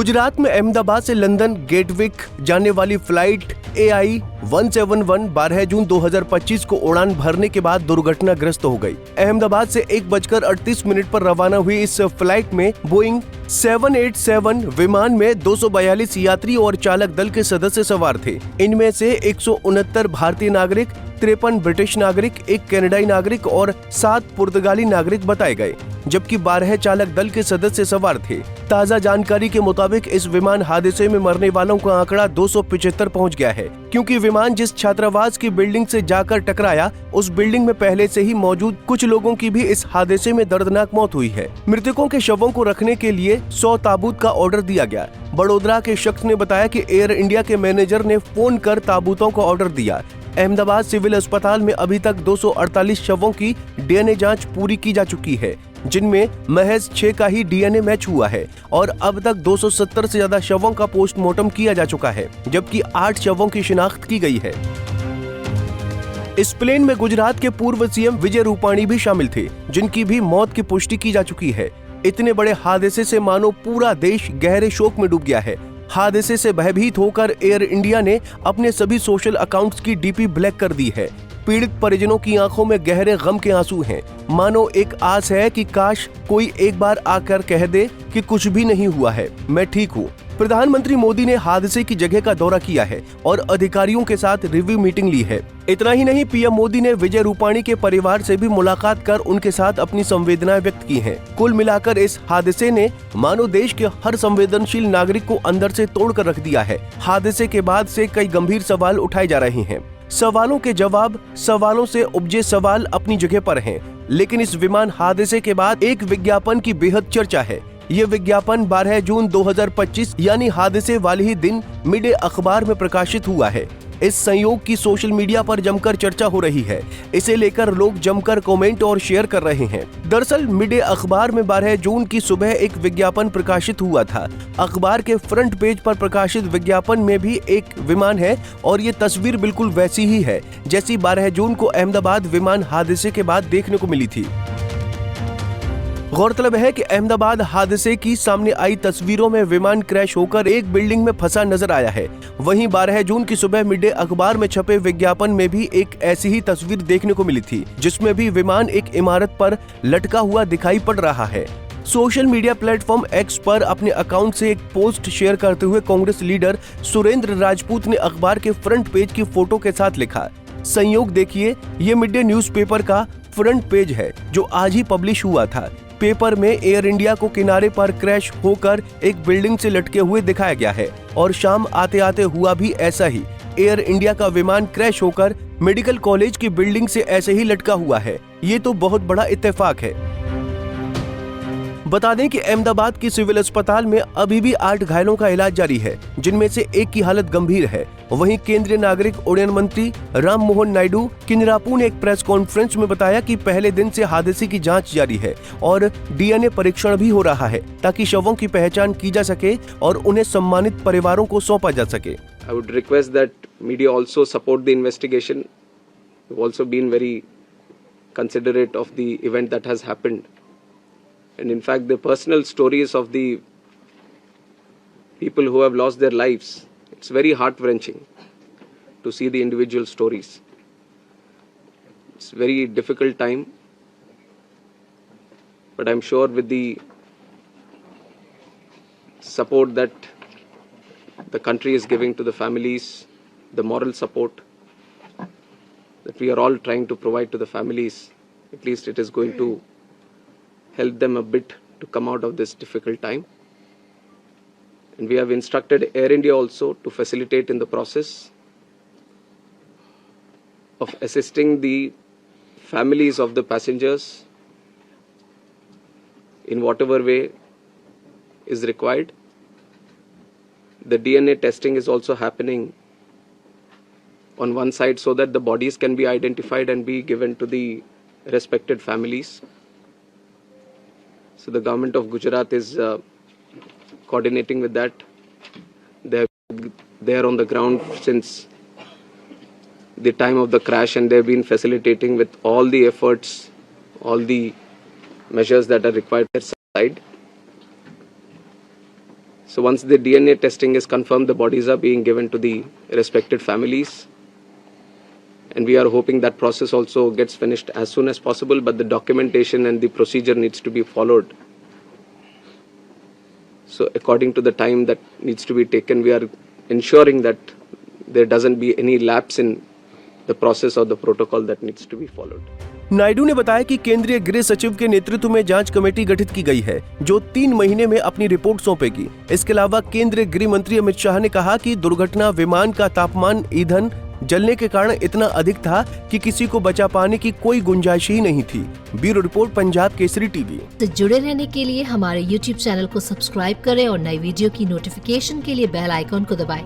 गुजरात में अहमदाबाद से London Gatwick जाने वाली फ्लाइट AI 171 12 जून 2025 को उड़ान भरने के बाद दुर्घटनाग्रस्त हो गई। अहमदाबाद से 1:38 पर रवाना हुई इस फ्लाइट में बोइंग 787 विमान में 242 यात्री और चालक दल के सदस्य सवार थे। इनमें से 169 भारतीय नागरिक, 53 ब्रिटिश नागरिक, 1 कनाडाई नागरिक और 7 पुर्तगाली नागरिक बताए गए, जबकि 12 चालक दल के सदस्य सवार थे। ताज़ा जानकारी के मुताबिक इस विमान हादसे में मरने वालों का आंकड़ा 275 पहुंच गया है, क्योंकि विमान जिस छात्रावास की बिल्डिंग से जाकर टकराया, उस बिल्डिंग में पहले से ही मौजूद कुछ लोगों की भी इस हादसे में दर्दनाक मौत हुई है। मृतकों के शवों को रखने के लिए 100 ताबूत का ऑर्डर दिया गया। बड़ोदरा के शख्स ने बताया कि एयर इंडिया के मैनेजर ने फोन कर ताबूतों का ऑर्डर दिया। अहमदाबाद सिविल अस्पताल में अभी तक 248 शवों की DNA जांच पूरी की जा चुकी है, जिनमें महज 6 का ही DNA मैच हुआ है और अब तक 270 से ज्यादा शवों का पोस्टमार्टम किया जा चुका है, जबकि 8 शवों की शिनाख्त की गई है। इस प्लेन में गुजरात के पूर्व CM विजय रूपाणी भी शामिल थे, जिनकी भी मौत की पुष्टि की जा चुकी है। इतने बड़े हादसे से मानो पूरा देश गहरे शोक में डूब गया है। हादसे से भयभीत होकर एयर इंडिया ने अपने सभी सोशल अकाउंट्स की DP ब्लैक कर दी है। पीड़ित परिजनों की आंखों में गहरे गम के आंसू हैं। मानो एक आस है कि काश कोई एक बार आकर कह दे कि कुछ भी नहीं हुआ है, मैं ठीक हूँ। प्रधानमंत्री मोदी ने हादसे की जगह का दौरा किया है और अधिकारियों के साथ रिव्यू मीटिंग ली है। इतना ही नहीं, PM मोदी ने विजय रूपाणी के परिवार से भी मुलाकात कर उनके साथ अपनी संवेदनाएं व्यक्त की हैं। कुल मिलाकर इस हादसे ने मानो देश के हर संवेदनशील नागरिक को अंदर से तोड़कर रख दिया है। हादसे के बाद से कई गंभीर सवाल उठाए जा रहे हैं। सवालों के जवाब, सवालों से उपजे सवाल अपनी जगह पर हैं, लेकिन इस विमान हादसे के बाद एक विज्ञापन की बेहद चर्चा है। ये विज्ञापन 12 जून 2025 यानी हादसे वाले ही दिन मिड डे अखबार में प्रकाशित हुआ है। इस संयोग की सोशल मीडिया पर जमकर चर्चा हो रही है। इसे लेकर लोग जमकर कमेंट और शेयर कर रहे हैं। दरअसल मिड डे अखबार में 12 जून की सुबह एक विज्ञापन प्रकाशित हुआ था। अखबार के फ्रंट पेज पर प्रकाशित विज्ञापन में भी एक विमान है और ये तस्वीर बिल्कुल वैसी ही है जैसी 12 जून को अहमदाबाद विमान हादसे के बाद देखने को मिली थी। गौरतलब है कि अहमदाबाद हादसे की सामने आई तस्वीरों में विमान क्रैश होकर एक बिल्डिंग में फंसा नजर आया है। वहीं 12 जून की सुबह मिड डे अखबार में छपे विज्ञापन में भी एक ऐसी ही तस्वीर देखने को मिली थी, जिसमें भी विमान एक इमारत पर लटका हुआ दिखाई पड़ रहा है। सोशल मीडिया प्लेटफॉर्म X पर अपने अकाउंट से एक पोस्ट शेयर करते हुए कांग्रेस लीडर सुरेंद्र राजपूत ने अखबार के फ्रंट पेज की फोटो के साथ लिखा, संयोग देखिए, ये मिड डे न्यूज़पेपर का फ्रंट पेज है जो आज ही पब्लिश हुआ था। पेपर में एयर इंडिया को किनारे पर क्रैश होकर एक बिल्डिंग से लटके हुए दिखाया गया है और शाम आते आते हुआ भी ऐसा ही। एयर इंडिया का विमान क्रैश होकर मेडिकल कॉलेज की बिल्डिंग से ऐसे ही लटका हुआ है। ये तो बहुत बड़ा इत्तेफाक है। बता दें कि अहमदाबाद की सिविल अस्पताल में अभी भी 8 घायलों का इलाज जारी है, जिनमें से एक की हालत गंभीर है। वहीं केंद्रीय नागरिक उड्डयन मंत्री राम मोहन नायडू किन्नारापू ने एक प्रेस कॉन्फ्रेंस में बताया कि पहले दिन से हादसे की जांच जारी है और DNA परीक्षण भी हो रहा है, ताकि शवों की पहचान की जा सके और उन्हें सम्मानित परिवारों को सौंपा जा सके। I would request that media also support the investigation. We've also been very considerate of the event that has happened. And in fact, the personal stories of the people who have lost their lives, it's very heart-wrenching to see the individual stories. It's a very difficult time, but I'm sure with the support that the country is giving to the families, the moral support that we are all trying to provide to the families, at least it is going to help them a bit to come out of this difficult time. And we have instructed Air India also to facilitate in the process of assisting the families of the passengers in whatever way is required. The DNA testing is also happening on one side so that the bodies can be identified and be given to the respected families. So the government of Gujarat is coordinating with that. They are on the ground since the time of the crash, and they've been facilitating with all the efforts, all the measures that are required on their side. So once the DNA testing is confirmed, the bodies are being given to the respected families. And we are hoping that process also gets finished as soon as possible, but the documentation and the procedure needs to be followed. So according to the time that needs to be taken, we are ensuring that there doesn't be any lapse in the process or the protocol that needs to be followed. Naidu ने बताया कि केंद्रीय गृह सचिव के नेतृत्व में जांच कमेटी गठित की गई है जो 3 महीने में अपनी रिपोर्ट सौंपेगी। इसके अलावा केंद्रीय गृह मंत्री अमित शाह ने कहा कि दुर्घटना विमान का तापमान ईंधन जलने के कारण इतना अधिक था कि किसी को बचा पाने की कोई गुंजाइश ही नहीं थी। Bureau report, Punjab Kesari TV. तो जुड़े रहने के लिए हमारे YouTube चैनल को सब्सक्राइब करें और नई वीडियो की नोटिफिकेशन के लिए बेल आइकॉन को दबाएं